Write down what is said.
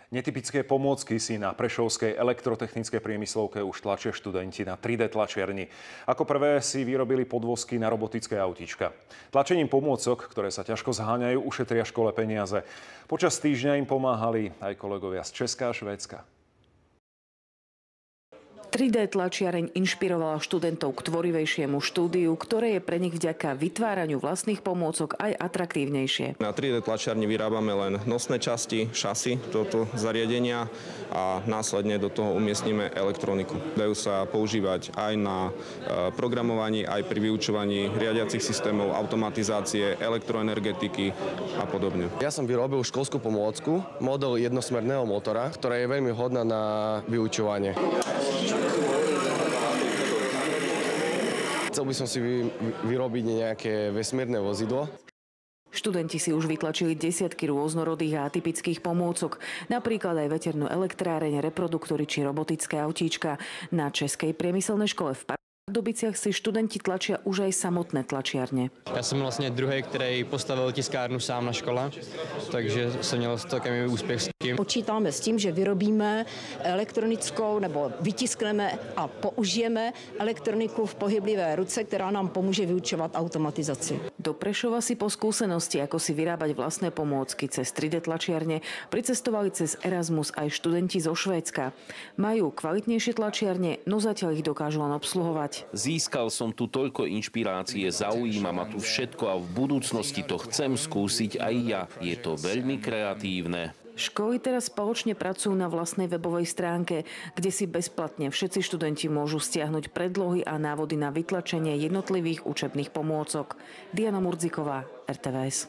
Netypické pomôcky si na prešovskej elektrotechnickej priemyslovke už tlačia študenti na 3D tlačiarni. Ako prvé si vyrobili podvozky na robotické autíčka. Tlačením pomôcok, ktoré sa ťažko zháňajú, ušetria škole peniaze. Počas týždňa im pomáhali aj kolegovia z Česka a Švédska. 3D tlačiareň inšpirovala študentov k tvorivejšiemu štúdiu, ktoré je pre nich vďaka vytváraniu vlastných pomôcok aj atraktívnejšie. Na 3D tlačiarni vyrábame len nosné časti, šasy tohto zariadenia a následne do toho umiestnime elektroniku. Dajú sa používať aj na programovaní, aj pri vyučovaní riadiacich systémov, automatizácie, elektroenergetiky a podobne. Ja som vyrobil školskú pomôcku, model jednosmerného motora, ktorá je veľmi vhodná na vyučovanie. Chcel by som si vyrobiť nejaké vesmírne vozidlo. Študenti si už vytlačili desiatky rôznorodých a atypických pomôcok, napríklad aj veternú elektráreň, reproduktory či robotické autíčka. Na Českej priemyselnej škole v Pardubiciach si študenti tlačia už aj samotné tlačiarne. Já jsem vlastně druhý, který postavil tiskárnu sám na škole, takže jsem měl celkem úspěch s tím. Počítáme s tím, že vyrobíme elektronickou nebo vytiskneme a použijeme elektroniku v pohyblivé ruce, která nám pomůže vyučovat automatizaci. Do Prešova si po skúsenosti, ako si vyrábať vlastné pomôcky cez 3D tlačiarne, pricestovali cez Erasmus aj študenti zo Švédska. Majú kvalitnejšie tlačiarne, no zatiaľ ich dokážu len obsluhovať. Získal som tu toľko inšpirácie, zaujíma ma tu všetko a v budúcnosti to chcem skúsiť aj ja. Je to veľmi kreatívne. Školy teraz spoločne pracujú na vlastnej webovej stránke, kde si bezplatne všetci študenti môžu stiahnuť predlohy a návody na vytlačenie jednotlivých učebných pomôcok. Diana Murdziková, RTVS.